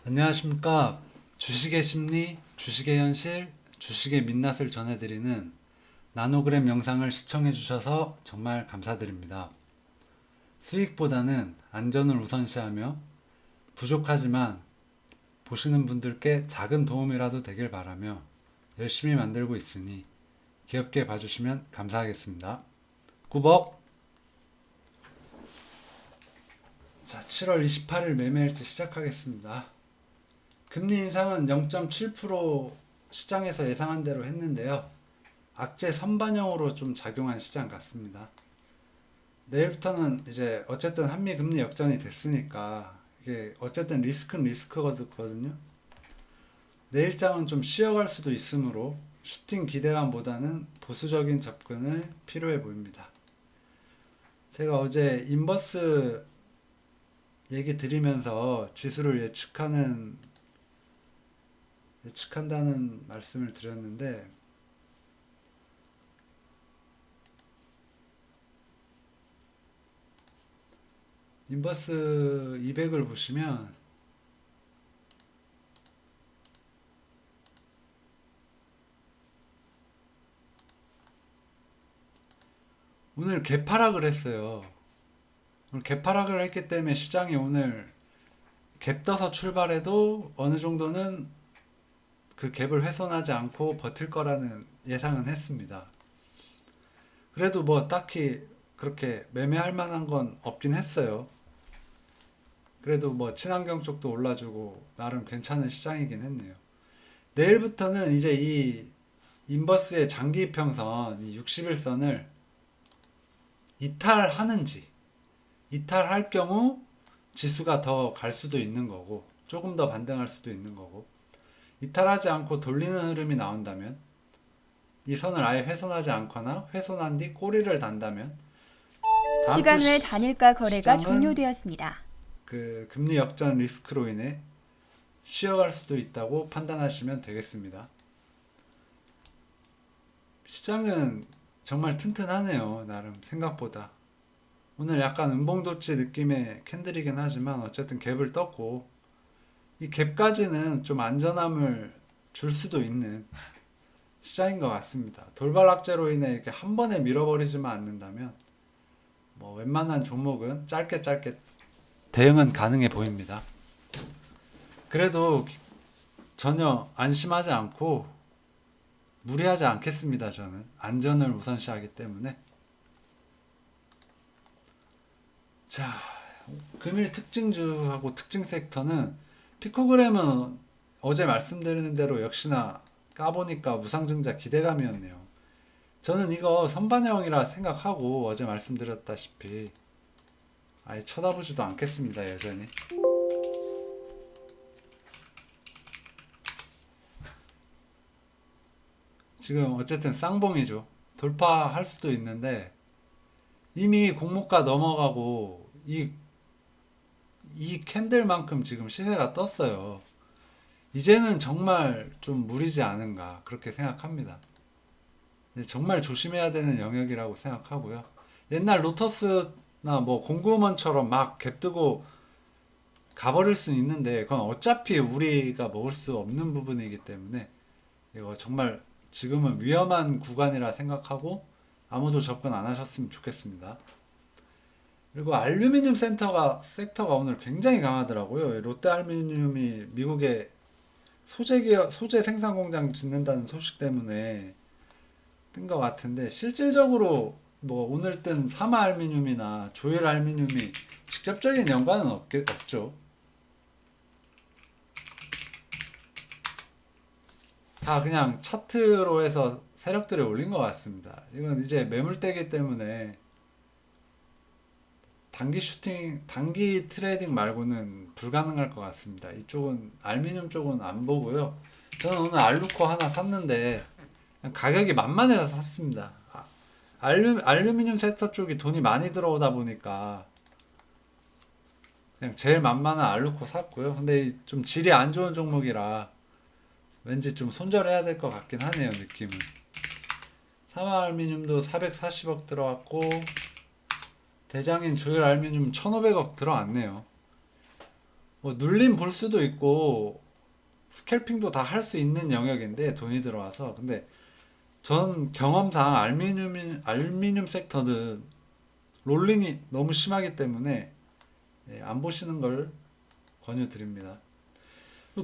안녕하십니까. 주식의 심리, 주식의 현실, 주식의 민낯을 전해드리는 나노그램 영상을 시청해 주셔서 정말 감사드립니다. 수익보다는 안전을 우선시하며 부족하지만 보시는 분들께 작은 도움이라도 되길 바라며 열심히 만들고 있으니 귀엽게 봐주시면 감사하겠습니다. 꾸벅! 자, 7월 28일 매매일지 시작하겠습니다. 금리 인상은 0.7% 시장에서 예상한 대로 했는데요. 악재 선반영으로 좀 작용한 시장 같습니다. 내일부터는 이제 어쨌든 한미 금리 역전이 됐으니까 이게 어쨌든 리스크는 리스크거든요. 내일장은 좀 쉬어갈 수도 있으므로 슈팅 기대감보다는 보수적인 접근을 필요해 보입니다. 제가 어제 인버스 얘기 드리면서 지수를 예측한다는 말씀을 드렸는데 인버스 200을 보시면 오늘 개파락을 했어요. 오늘 개파락을 했기 때문에 시장이 오늘 갭 떠서 출발해도 어느 정도는 그 갭을 훼손하지 않고 버틸 거라는 예상은 했습니다. 그래도 뭐 딱히 그렇게 매매할 만한 건 없긴 했어요. 그래도 뭐 친환경 쪽도 올라주고 나름 괜찮은 시장이긴 했네요. 내일부터는 이제 이 인버스의 장기 이평선, 이 60일선을 이탈하는지, 이탈할 경우 지수가 더 갈 수도 있는 거고, 조금 더 반등할 수도 있는 거고, 이탈하지 않고 돌리는 흐름이 나온다면, 이 선을 아예 훼손하지 않거나 훼손한 뒤 꼬리를 단다면, 다음 주 시간 외 단일가 거래가 시장은 종료되었습니다. 그 금리 역전 리스크로 인해 쉬어갈 수도 있다고 판단하시면 되겠습니다. 시장은 정말 튼튼하네요. 나름 생각보다. 오늘 약간 음봉도치 느낌의 캔들이긴 하지만 어쨌든 갭을 떴고 이 갭까지는 좀 안전함을 줄 수도 있는 시장인 것 같습니다. 돌발 악재로 인해 이렇게 한 번에 밀어버리지만 않는다면 뭐 웬만한 종목은 짧게 대응은 가능해 보입니다. 그래도 전혀 안심하지 않고 무리하지 않겠습니다. 저는 안전을 우선시하기 때문에. 자, 금일 특징주하고 특징 섹터는 피코그램은 어제 말씀드리는 대로 역시나 까보니까 무상증자 기대감이었네요. 저는 이거 선반영이라 생각하고 어제 말씀드렸다시피 아예 쳐다보지도 않겠습니다. 여전히. 지금 어쨌든 쌍봉이죠. 돌파할 수도 있는데 이미 공모가 넘어가고 이 캔들만큼 지금 시세가 떴어요. 이제는 정말 좀 무리지 않은가 그렇게 생각합니다. 정말 조심해야 되는 영역이라고 생각하고요. 옛날 로터스나 뭐 공구먼처럼 막 갭뜨고 가버릴 수는 있는데 그건 어차피 우리가 먹을 수 없는 부분이기 때문에 이거 정말 지금은 위험한 구간이라 생각하고 아무도 접근 안 하셨으면 좋겠습니다. 그리고 알루미늄 섹터가 오늘 굉장히 강하더라고요. 롯데알루미늄이 미국에 소재 생산 공장 짓는다는 소식 때문에 뜬 것 같은데 실질적으로 뭐 오늘 뜬 사마알루미늄이나 조일알루미늄이 직접적인 연관은 없죠. 다 그냥 차트로 해서 세력들이 올린 것 같습니다. 이건 이제 매물대기 때문에 단기 트레이딩 말고는 불가능할 것 같습니다. 이쪽은, 알루미늄 쪽은 안 보고요. 저는 오늘 알루코 하나 샀는데, 그냥 가격이 만만해서 샀습니다. 알루미늄 섹터 쪽이 돈이 많이 들어오다 보니까, 그냥 제일 만만한 알루코 샀고요. 근데 좀 질이 안 좋은 종목이라, 왠지 좀 손절해야 될 것 같긴 하네요, 느낌은. 사마알루미늄도 440억 들어왔고, 대장인 조일 알루미늄 1,500억 들어왔네요. 뭐 눌림 볼 수도 있고 스캘핑도 다 할 수 있는 영역인데 돈이 들어와서. 근데 전 경험상 알루미늄 섹터는 롤링이 너무 심하기 때문에 안 보시는 걸 권유드립니다.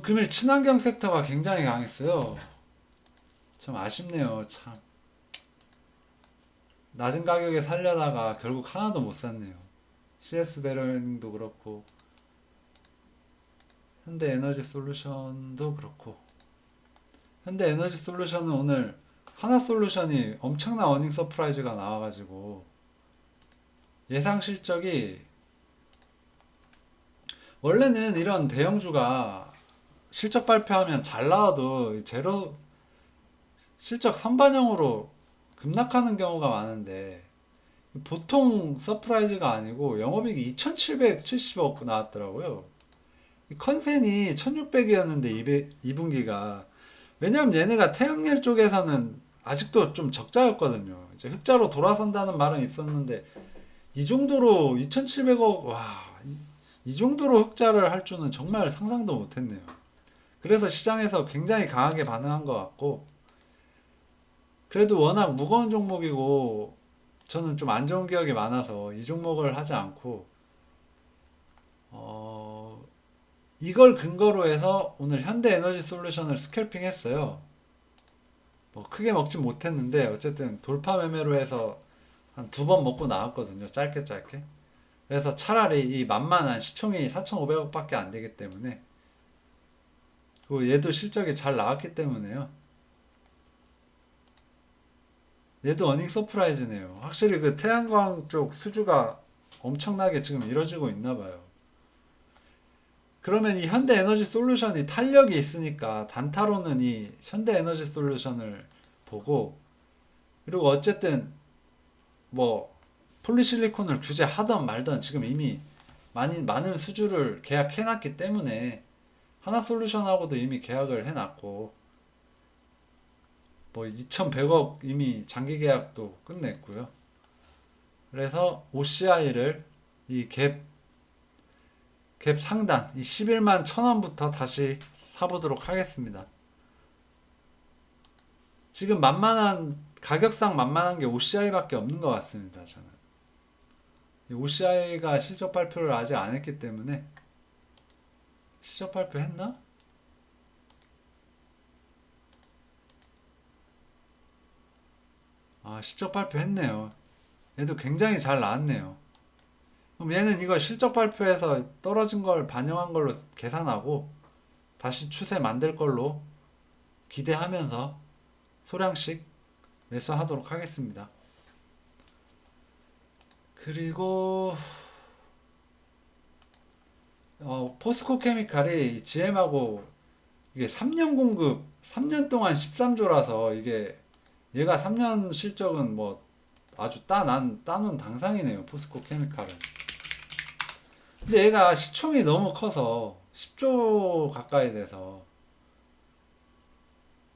금일 친환경 섹터가 굉장히 강했어요. 참 아쉽네요. 참 낮은 가격에 살려다가 결국 하나도 못 샀네요. CS 베어링도 그렇고 현대에너지 솔루션도 그렇고. 현대에너지 솔루션은 오늘 하나솔루션이 엄청난 어닝 서프라이즈가 나와가지고 예상 실적이, 원래는 이런 대형주가 실적 발표하면 잘 나와도 제로 실적 선반영으로 급락하는 경우가 많은데, 보통 서프라이즈가 아니고 영업이익이 2770억 나왔더라고요. 컨센이 1600이었는데 2분기가, 왜냐면 얘네가 태양열 쪽에서는 아직도 좀 적자였거든요. 이제 흑자로 돌아선다는 말은 있었는데 이 정도로 2700억, 이 정도로 흑자를 할 줄은 정말 상상도 못했네요. 그래서 시장에서 굉장히 강하게 반응한 것 같고, 그래도 워낙 무거운 종목이고 저는 좀 안 좋은 기억이 많아서 이 종목을 하지 않고, 이걸 근거로 해서 오늘 현대에너지 솔루션을 스캘핑 했어요. 뭐 크게 먹진 못했는데 어쨌든 돌파 매매로 해서 한 두 번 먹고 나왔거든요. 짧게 짧게. 그래서 차라리 이 만만한 시총이 4,500억밖에 안 되기 때문에, 그리고 얘도 실적이 잘 나왔기 때문에요. 얘도 어닝 서프라이즈네요. 확실히 그 태양광 쪽 수주가 엄청나게 지금 이뤄지고 있나 봐요. 그러면 이 현대에너지 솔루션이 탄력이 있으니까 단타로는 이 현대에너지 솔루션을 보고, 그리고 어쨌든 뭐 폴리실리콘을 규제하던 말던 지금 이미 많은 수주를 계약해놨기 때문에 하나솔루션하고도 이미 계약을 해놨고, 뭐 2100억 이미 장기 계약도 끝냈고요. 그래서 OCI를 이 갭 상단 이 11만 1000원부터 다시 사보도록 하겠습니다. 지금 가격상 만만한 게 OCI밖에 없는 것 같습니다. 저는 OCI가 실적 발표를 아직 안 했기 때문에. 실적 발표 했나? 실적 발표 했네요. 얘도 굉장히 잘 나왔네요. 그럼 얘는 이거 실적 발표에서 떨어진 걸 반영한 걸로 계산하고 다시 추세 만들 걸로 기대하면서 소량씩 매수하도록 하겠습니다. 그리고 포스코 케미칼이 GM하고 이게 3년 공급, 3년 동안 13조라서 이게, 얘가 3년 실적은 뭐 아주 따놓은 당상이네요. 포스코 케미칼은. 근데 얘가 시총이 너무 커서 10조 가까이 돼서,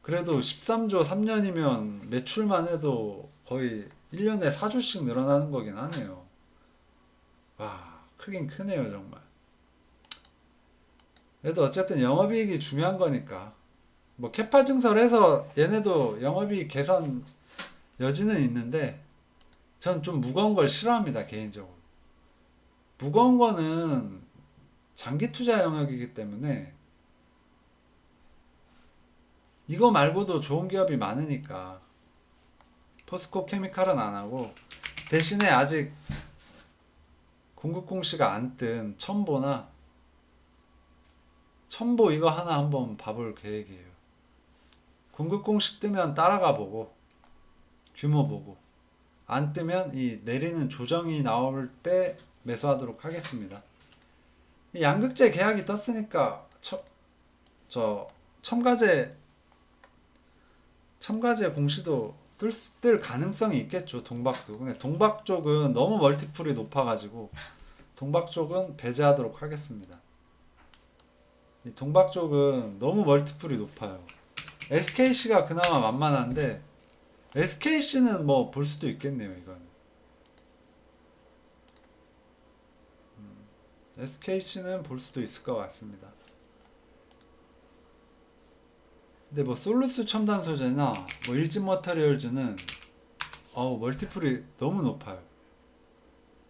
그래도 13조 3년이면 매출만 해도 거의 1년에 4조씩 늘어나는 거긴 하네요. 와, 크긴 크네요, 정말. 그래도 어쨌든 영업이익이 중요한 거니까. 뭐 캐파 증설해서 얘네도 영업이익 개선 여지는 있는데, 전 좀 무거운 걸 싫어합니다, 개인적으로. 무거운 거는 장기 투자 영역이기 때문에 이거 말고도 좋은 기업이 많으니까 포스코 케미칼은 안 하고, 대신에 아직 공급 공시가 안 뜬 첨보 이거 하나 한번 봐볼 계획이에요. 공급 공시 뜨면 따라가 보고 규모 보고, 안 뜨면 이 내리는 조정이 나올 때 매수하도록 하겠습니다. 이 양극재 계약이 떴으니까 첨가제 공시도 뜰 가능성이 있겠죠. 동박도. 근데 동박 쪽은 너무 멀티플이 높아가지고 동박 쪽은 배제하도록 하겠습니다. 이 동박 쪽은 너무 멀티플이 높아요. SKC가 그나마 만만한데 SKC는 뭐 볼 수도 있겠네요. 이건 SKC는 볼 수도 있을 것 같습니다. 근데 뭐 솔루스 첨단 소재나 뭐 일진 머터리얼즈는 멀티플이 너무 높아요.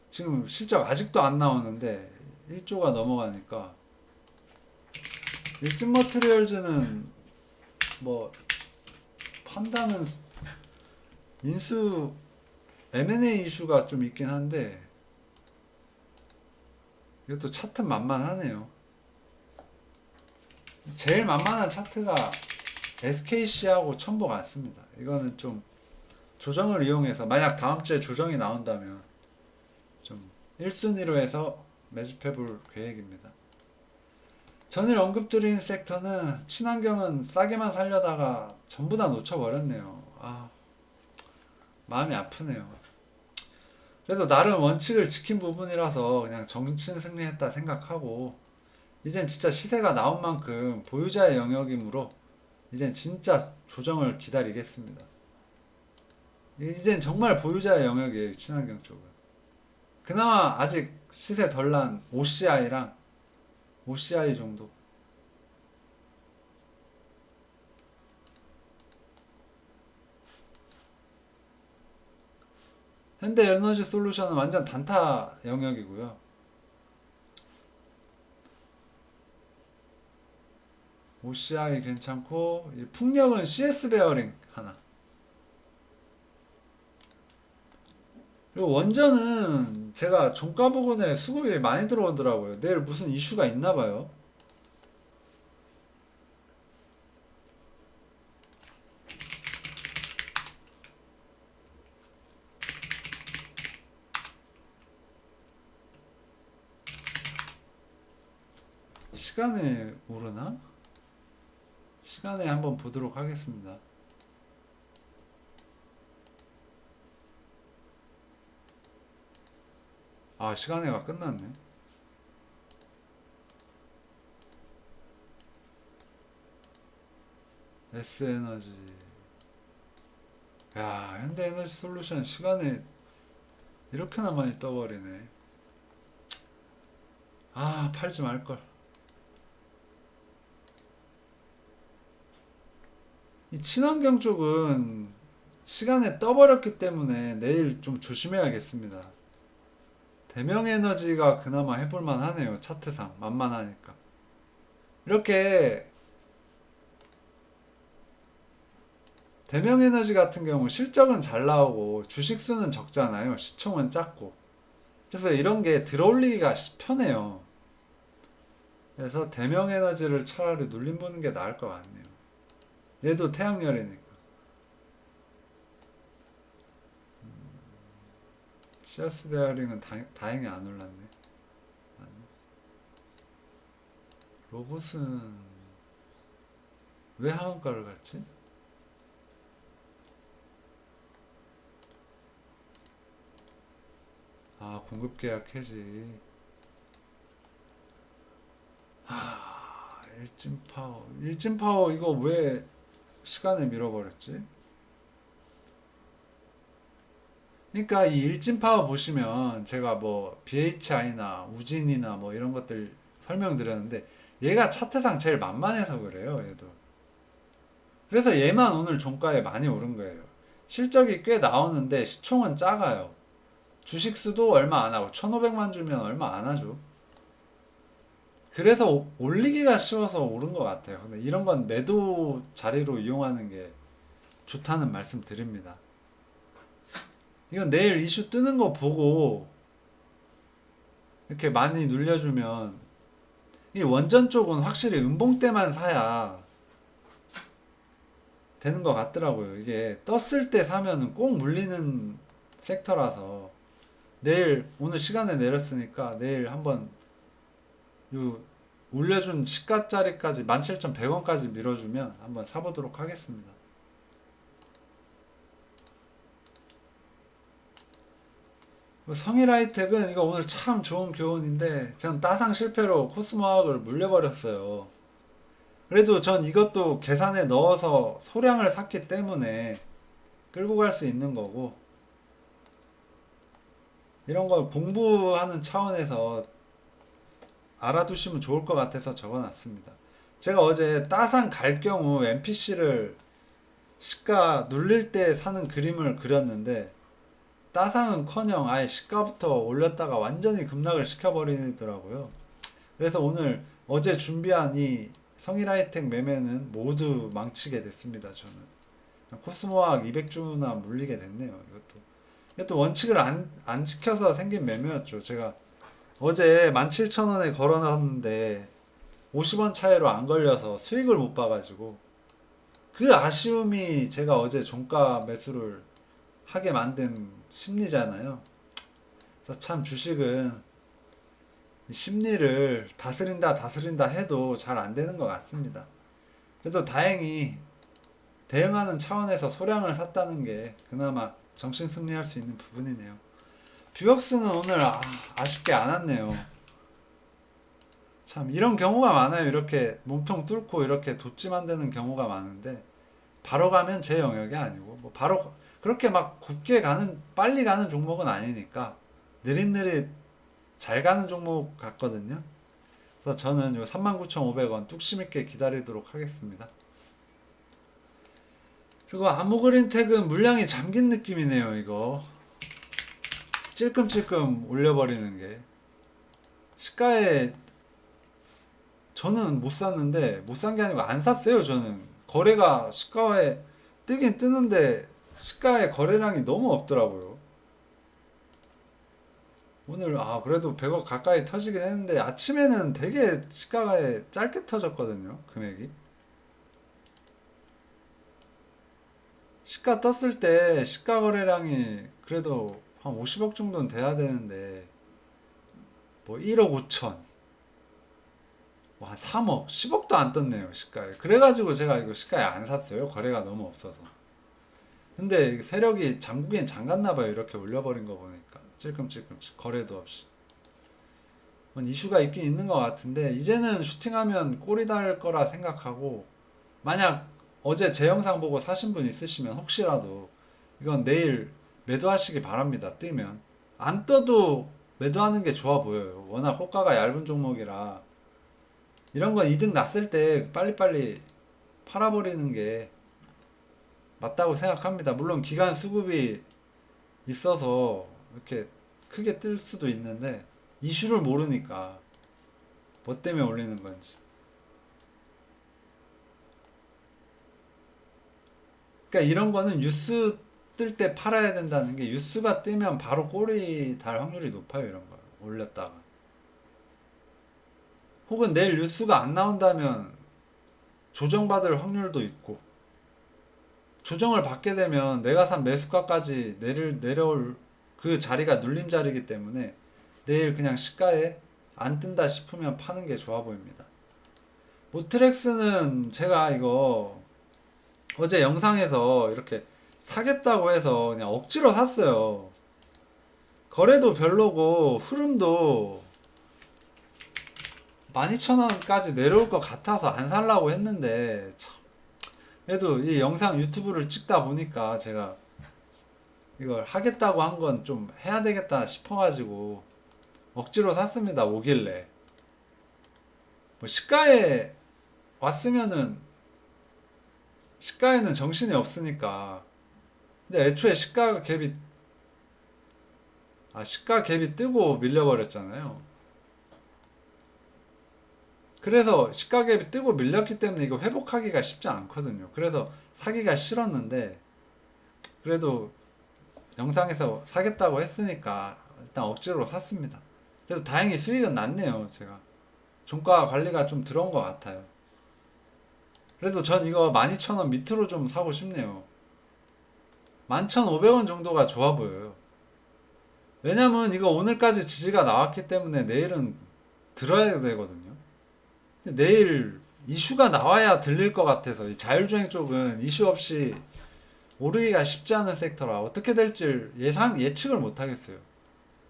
지금 실적 아직도 안 나오는데 1조가 넘어가니까 일진 머터리얼즈는 뭐 판다는 인수 M&A 이슈가 좀 있긴 한데 이것도 차트 만만하네요. 제일 만만한 차트가 SKC하고 첨보 같습니다. 이거는 좀 조정을 이용해서 만약 다음 주에 조정이 나온다면 좀 1순위로 해서 매집해 볼 계획입니다. 전일 언급드린 섹터는 친환경은 싸게만 살려다가 전부 다 놓쳐버렸네요. 마음이 아프네요. 그래도 나름 원칙을 지킨 부분이라서 그냥 정신 승리했다 생각하고 이젠 진짜 시세가 나온 만큼 보유자의 영역이므로 이젠 진짜 조정을 기다리겠습니다. 이젠 정말 보유자의 영역이에요, 친환경 쪽은. 그나마 아직 시세 덜 난 OCI랑 OCI 정도. 현대 에너지 솔루션은 완전 단타 영역이고요. OCI 괜찮고 풍력은 CS 베어링 하나. 그리고 원전은 제가 종가 부근에 수급이 많이 들어오더라고요. 내일 무슨 이슈가 있나 봐요. 시간에 오르나? 시간에 한번 보도록 하겠습니다. 시간에가 끝났네. S에너지. 야, 현대에너지 솔루션 시간에 이렇게나 많이 떠버리네. 팔지 말걸. 이 친환경 쪽은 시간에 떠버렸기 때문에 내일 좀 조심해야겠습니다. 대명에너지가 그나마 해볼만 하네요. 차트상 만만하니까. 이렇게 대명에너지 같은 경우 실적은 잘 나오고 주식수는 적잖아요. 시총은 작고. 그래서 이런 게 들어올리기가 편해요. 그래서 대명에너지를 차라리 눌림 보는 게 나을 것 같네요. 얘도 태양열이니까. 시어스 베어링은 다행히 안 올랐네. 로봇은 왜 하한가를 갔지? 공급 계약 해지. 일진파워. 일진파워 이거 왜 시간을 밀어버렸지? 그러니까 이 일진파워 보시면 제가 뭐 BHI나 우진이나 뭐 이런 것들 설명드렸는데 얘가 차트상 제일 만만해서 그래요, 얘도. 그래서 얘만 오늘 종가에 많이 오른 거예요. 실적이 꽤 나오는데 시총은 작아요. 주식수도 얼마 안 하고 1,500만 주면 얼마 안 하죠. 그래서 올리기가 쉬워서 오른 것 같아요. 근데 이런 건 매도 자리로 이용하는 게 좋다는 말씀 드립니다. 이건 내일 이슈 뜨는 거 보고 이렇게 많이 눌려주면 이 원전 쪽은 확실히 음봉 때만 사야 되는 것 같더라고요. 이게 떴을 때 사면은 꼭 물리는 섹터라서 내일 오늘 시간에 내렸으니까 내일 한번 요 올려준 시가짜리까지 17,100원까지 밀어주면 한번 사보도록 하겠습니다. 성일하이텍은 이거 오늘 참 좋은 교훈인데 전 따상 실패로 코스모학을 물려버렸어요. 그래도 전 이것도 계산에 넣어서 소량을 샀기 때문에 끌고 갈 수 있는 거고 이런 걸 공부하는 차원에서 알아두시면 좋을 것 같아서 적어놨습니다. 제가 어제 따산 갈 경우 MPC를 시가 눌릴 때 사는 그림을 그렸는데 따상은커녕 아예 시가부터 올렸다가 완전히 급락을 시켜버리더라고요. 그래서 오늘 어제 준비한 이 성일하이텍 매매는 모두 망치게 됐습니다. 저는 코스모학 200주나 물리게 됐네요. 이것도 원칙을 안 지켜서 생긴 매매였죠. 제가 어제 17,000원에 걸어놨는데 50원 차이로 안 걸려서 수익을 못 봐가지고 그 아쉬움이 제가 어제 종가 매수를 하게 만든 심리잖아요. 그래서 참 주식은 심리를 다스린다 해도 잘 안 되는 것 같습니다. 그래도 다행히 대응하는 차원에서 소량을 샀다는 게 그나마 정신 승리할 수 있는 부분이네요. 뷰역스는 오늘 아쉽게 안 왔네요. 참 이런 경우가 많아요. 이렇게 몸통 뚫고 이렇게 도치 만드는 경우가 많은데 바로 가면 제 영역이 아니고 뭐 바로 그렇게 막 곱게 가는 빨리 가는 종목은 아니니까 느릿느릿 잘 가는 종목 같거든요. 그래서 저는 요 39,500원 뚝심 있게 기다리도록 하겠습니다. 그리고 아모그린텍은 물량이 잠긴 느낌이네요. 이거 찔끔찔끔 올려버리는 게 시가에 저는 못 샀는데 못 산 게 아니고 안 샀어요. 저는 거래가 시가에 뜨긴 뜨는데 시가에 거래량이 너무 없더라고요. 오늘 그래도 100억 가까이 터지긴 했는데 아침에는 되게 시가에 짧게 터졌거든요. 금액이 시가 떴을 때 시가 거래량이 그래도 한 50억 정도는 돼야 되는데 뭐 1억 5천 뭐 한 3억 10억도 안 떴네요. 시가에. 그래가지고 제가 이거 시가에 안 샀어요. 거래가 너무 없어서. 근데 세력이 장국인 잠갔나봐요. 이렇게 올려버린 거 보니까 찔끔찔끔 거래도 없이 이슈가 있긴 있는 것 같은데 이제는 슈팅하면 꼴이 달 거라 생각하고 만약 어제 제 영상 보고 사신 분 있으시면 혹시라도 이건 내일 매도하시기 바랍니다. 뜨면 안 떠도 매도하는 게 좋아 보여요. 워낙 호가가 얇은 종목이라 이런 건 이득 났을 때 빨리빨리 팔아버리는 게 맞다고 생각합니다. 물론 기간 수급이 있어서 이렇게 크게 뜰 수도 있는데 이슈를 모르니까 뭐 때문에 올리는 건지. 그러니까 이런 거는 뉴스 뜰 때 팔아야 된다는 게 뉴스가 뜨면 바로 꼬리 달 확률이 높아요. 이런 거 올렸다가 혹은 내일 뉴스가 안 나온다면 조정받을 확률도 있고 조정을 받게 되면 내가 산 매수가까지 내려올 그 자리가 눌림 자리이기 때문에 내일 그냥 시가에 안 뜬다 싶으면 파는 게 좋아 보입니다. 모트렉스는 제가 이거 어제 영상에서 이렇게 사겠다고 해서 그냥 억지로 샀어요. 거래도 별로고 흐름도 12,000원까지 내려올 것 같아서 안 살라고 했는데 참 그래도 이 영상 유튜브를 찍다 보니까 제가 이걸 하겠다고 한 건 좀 해야 되겠다 싶어가지고 억지로 샀습니다. 오길래 뭐 시가에 왔으면은 시가에는 정신이 없으니까 근데 애초에 시가 갭이 뜨고 밀려버렸잖아요. 그래서 시가 갭이 뜨고 밀렸기 때문에 이거 회복하기가 쉽지 않거든요. 그래서 사기가 싫었는데 그래도 영상에서 사겠다고 했으니까 일단 억지로 샀습니다. 그래서 다행히 수익은 났네요. 제가 종가 관리가 좀 들어온 것 같아요. 그래도 전 이거 12,000원 밑으로 좀 사고 싶네요. 11,500원 정도가 좋아 보여요. 왜냐면 이거 오늘까지 지지가 나왔기 때문에 내일은 들어야 되거든요. 근데 내일 이슈가 나와야 들릴 것 같아서 이 자율주행 쪽은 이슈 없이 오르기가 쉽지 않은 섹터라 어떻게 될지 예측을 못 하겠어요.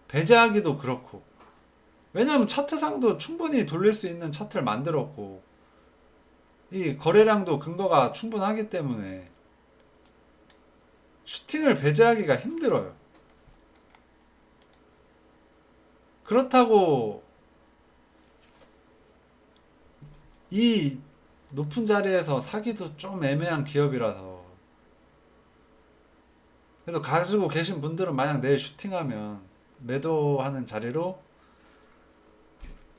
배제하기도 그렇고. 왜냐면 차트상도 충분히 돌릴 수 있는 차트를 만들었고 이 거래량도 근거가 충분하기 때문에 슈팅을 배제하기가 힘들어요. 그렇다고 이 높은 자리에서 사기도 좀 애매한 기업이라서. 그래서 가지고 계신 분들은 만약 내일 슈팅하면 매도하는 자리로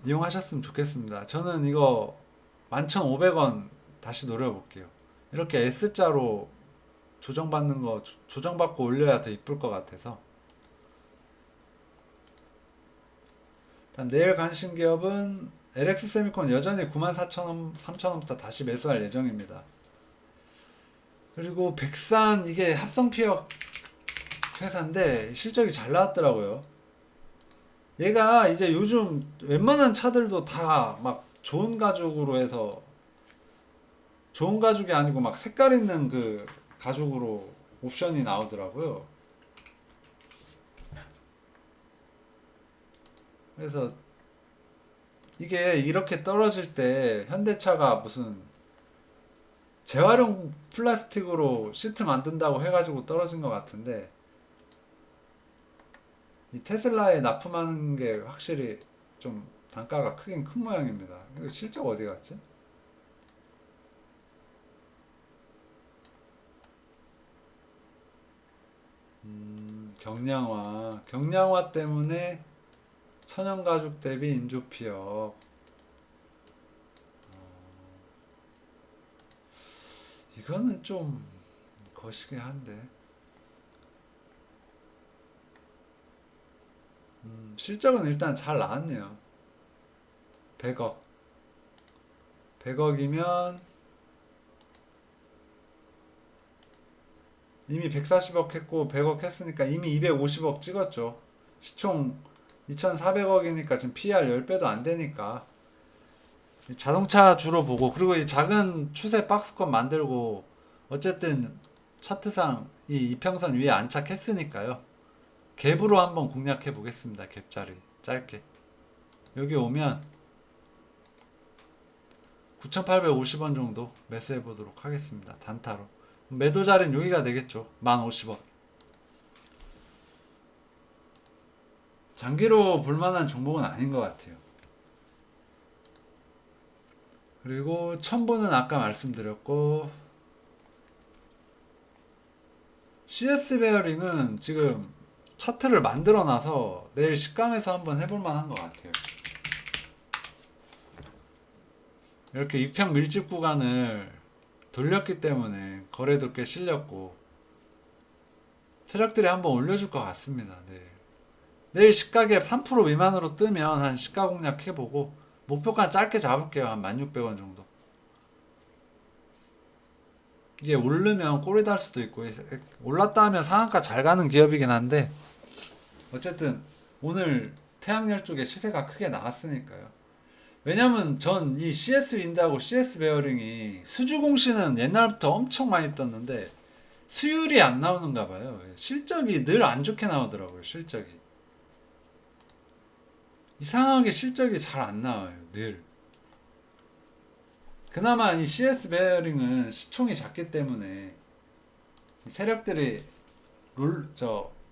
이용하셨으면 좋겠습니다. 저는 이거 11,500원 다시 노려볼게요. 이렇게 S자로 조정받는 거 조정받고 올려야 더 이쁠 것 같아서. 다음 내일 관심 기업은 LX 세미콘 여전히 94,000원, 3,000원부터 다시 매수할 예정입니다. 그리고 백산 이게 합성피혁 회사인데 실적이 잘 나왔더라고요. 얘가 이제 요즘 웬만한 차들도 다 막 좋은 가죽으로 해서, 좋은 가죽이 아니고 막 색깔 있는 그 가죽으로 옵션이 나오더라고요. 그래서 이게 이렇게 떨어질 때 현대차가 무슨 재활용 플라스틱으로 시트 만든다고 해가지고 떨어진 것 같은데, 이 테슬라에 납품하는 게 확실히 좀 단가가 크긴 큰 모양입니다. 이거 실적 어디 갔지? 경량화 때문에 천연가죽 대비 인조피혁. 이거는 좀 거시기 한데. 실적은 일단 잘 나왔네요. 100억. 100억이면 이미 140억 했고 100억 했으니까 이미 250억 찍었죠. 시총 2,400억이니까 지금 PR 10배도 안 되니까. 자동차 주로 보고, 그리고 이 작은 추세 박스권 만들고 어쨌든 차트상 이 이평선 위에 안착했으니까요. 갭으로 한번 공략해 보겠습니다. 갭자리 짧게 여기 오면 9,850원 정도 매수해 보도록 하겠습니다. 단타로. 매도 자리는 여기가 되겠죠. 1050원. 장기로 볼만한 종목은 아닌 것 같아요. 그리고 첨보는 아까 말씀드렸고, CS 베어링은 지금 차트를 만들어 놔서 내일 식감에서 한번 해볼 만한 것 같아요. 이렇게 입형 밀집 구간을 돌렸기 때문에 거래도 꽤 실렸고 세력들이 한번 올려줄 것 같습니다. 내일 시가갭 3% 미만으로 뜨면 한 시가 공략 해보고 목표가 짧게 잡을게요. 한 16,000원 정도. 이게 오르면 꼬리 달 수도 있고, 올랐다 하면 상한가 잘 가는 기업이긴 한데, 어쨌든 오늘 태양열 쪽에 시세가 크게 나왔으니까요. 왜냐면 전 이 CS 윈드하고 CS 베어링이 수주 공시는 옛날부터 엄청 많이 떴는데 수율이 안 나오는가 봐요. 실적이 늘 안 좋게 나오더라고요. 실적이 이상하게 실적이 잘 안 나와요. 늘. 그나마 이 CS 베어링은 시총이 작기 때문에 세력들이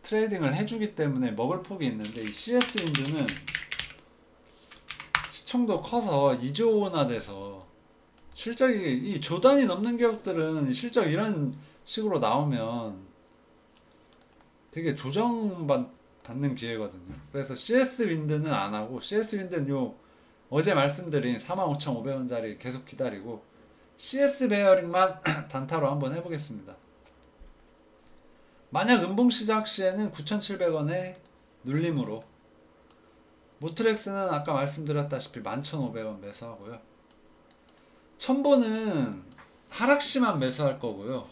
트레이딩을 해주기 때문에 먹을 폭이 있는데, 이 CS 윈드는 시총도 커서 2조 원화 돼서 실적이 이 조 단위 넘는 기업들은 실적 이런 식으로 나오면 되게 조정받는 기회거든요. 그래서 CS 윈드는 안 하고, CS 윈드는 요 어제 말씀드린 45,500원짜리 계속 기다리고 CS 베어링만 단타로 한번 해보겠습니다. 만약 음봉시작 시에는 9,700원에 눌림으로, 모트렉스는 아까 말씀드렸다시피 11,500원 매수하고요. 첨보는 하락시만 매수할 거고요.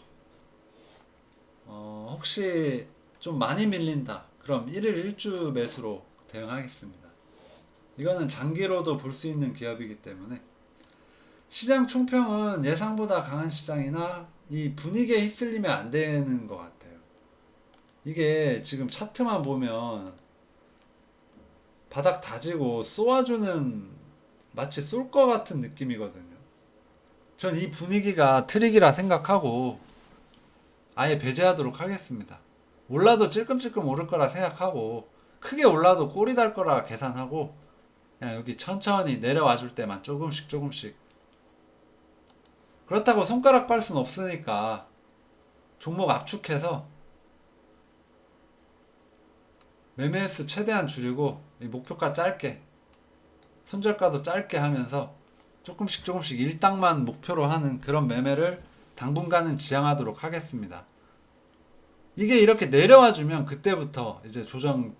혹시 좀 많이 밀린다 그럼 1일 1주 매수로 대응하겠습니다. 이거는 장기로도 볼 수 있는 기업이기 때문에. 시장 총평은 예상보다 강한 시장이나 이 분위기에 휩쓸리면 안 되는 것 같아요. 이게 지금 차트만 보면 바닥 다지고 쏘아주는, 마치 쏠 것 같은 느낌이거든요. 전 이 분위기가 트릭이라 생각하고 아예 배제하도록 하겠습니다. 올라도 찔끔찔끔 오를 거라 생각하고, 크게 올라도 꼬리 달 거라 계산하고, 그냥 여기 천천히 내려와 줄 때만 조금씩 그렇다고 손가락 빨 수는 없으니까 종목 압축해서 매매 수 최대한 줄이고 이 목표가 짧게, 손절가도 짧게 하면서 조금씩 조금씩 일당만 목표로 하는 그런 매매를 당분간은 지향하도록 하겠습니다. 이게 이렇게 내려와 주면 그때부터 이제 조정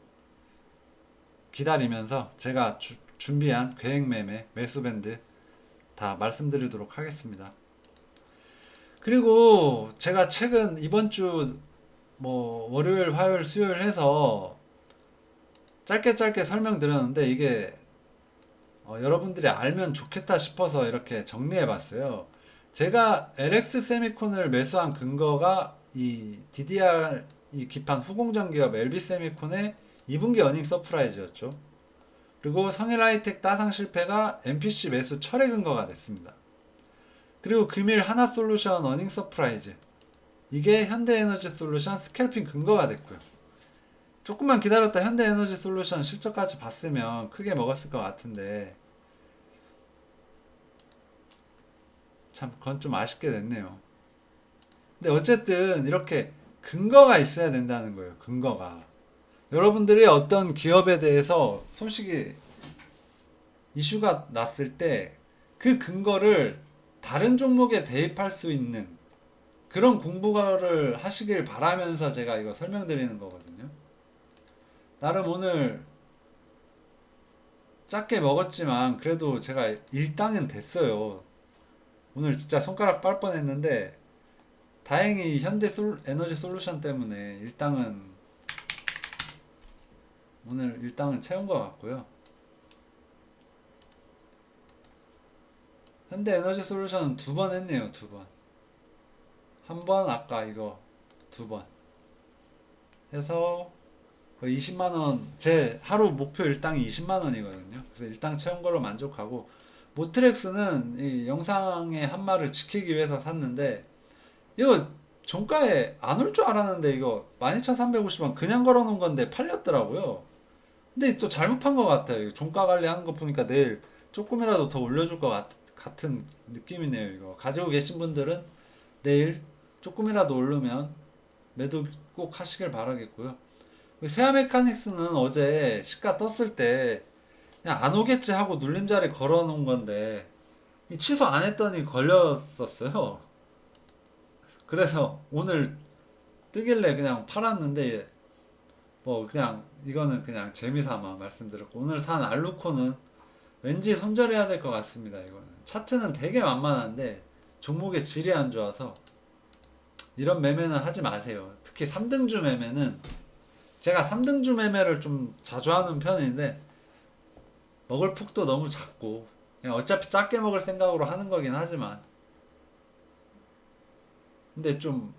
기다리면서 제가 준비한 계획 매매, 매수 밴드 다 말씀드리도록 하겠습니다. 그리고 제가 최근 이번 주 뭐 월요일, 화요일, 수요일 해서 짧게 설명드렸는데 이게 여러분들이 알면 좋겠다 싶어서 이렇게 정리해 봤어요. 제가 LX 세미콘을 매수한 근거가 이 DDR 이 기판 후공정 기업 LB 세미콘의 2분기 어닝 서프라이즈였죠. 그리고 성일 하이텍 따상 실패가 MPC 매수 철회 근거가 됐습니다. 그리고 금일 하나솔루션 어닝 서프라이즈, 이게 현대에너지솔루션 스캘핑 근거가 됐고요. 조금만 기다렸다 현대에너지솔루션 실적까지 봤으면 크게 먹었을 것 같은데 참 그건 좀 아쉽게 됐네요. 근데 어쨌든 이렇게 근거가 있어야 된다는 거예요. 근거가. 여러분들이 어떤 기업에 대해서 소식이 이슈가 났을 때 그 근거를 다른 종목에 대입할 수 있는 그런 공부를 하시길 바라면서 제가 이거 설명드리는 거거든요. 나름 오늘 작게 먹었지만 그래도 제가 일당은 됐어요. 오늘 진짜 손가락 빨 뻔했는데 다행히 에너지 솔루션 때문에 오늘 일당은 채운 것 같고요. 현대 에너지 솔루션은 2번 했네요. 2번. 한 번 아까 이거 2번 해서 거의 20만원, 제 하루 목표 일당이 20만원이거든요. 그래서 일당 채운 걸로 만족하고, 모트렉스는 이 영상의 한마를 지키기 위해서 샀는데 이거 종가에 안 올 줄 알았는데 이거 12,350원 그냥 걸어놓은 건데 팔렸더라고요. 근데 또 잘못 판 것 같아요. 이거 종가 관리하는 거 보니까 내일 조금이라도 더 올려줄 것 같은 느낌이네요. 이거 가지고 계신 분들은 내일 조금이라도 오르면 매도 꼭 하시길 바라겠고요. 세아 메카닉스는 어제 시가 떴을 때 그냥 안 오겠지 하고 눌림자리 걸어 놓은 건데 이 취소 안 했더니 걸렸었어요. 그래서 오늘 뜨길래 그냥 팔았는데 뭐 그냥 이거는 그냥 재미삼아 말씀드렸고, 오늘 산 알루코는 왠지 손절해야 될 것 같습니다. 이거는 차트는 되게 만만한데 종목의 질이 안 좋아서 이런 매매는 하지 마세요. 특히 3등주 매매는, 제가 3등주 매매를 좀 자주 하는 편인데 먹을 폭도 너무 작고 그냥 어차피 작게 먹을 생각으로 하는 거긴 하지만, 근데 좀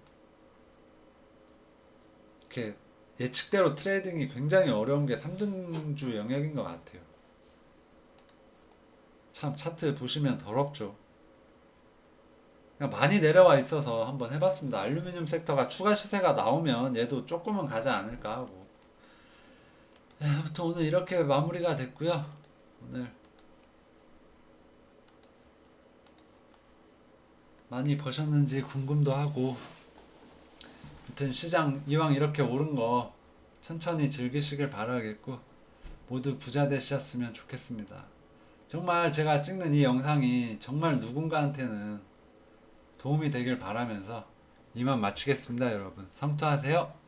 이렇게 예측대로 트레이딩이 굉장히 어려운 게 3등주 영역인 것 같아요. 참 차트 보시면 더럽죠. 그냥 많이 내려와 있어서 한번 해봤습니다. 알루미늄 섹터가 추가 시세가 나오면 얘도 조금은 가지 않을까 하고. 아무튼 오늘 이렇게 마무리가 됐고요. 오늘 많이 버셨는지 궁금도 하고, 아무튼 시장 이왕 이렇게 오른 거 천천히 즐기시길 바라겠고 모두 부자 되셨으면 좋겠습니다. 정말 제가 찍는 이 영상이 정말 누군가한테는 도움이 되길 바라면서 이만 마치겠습니다. 여러분 성투하세요.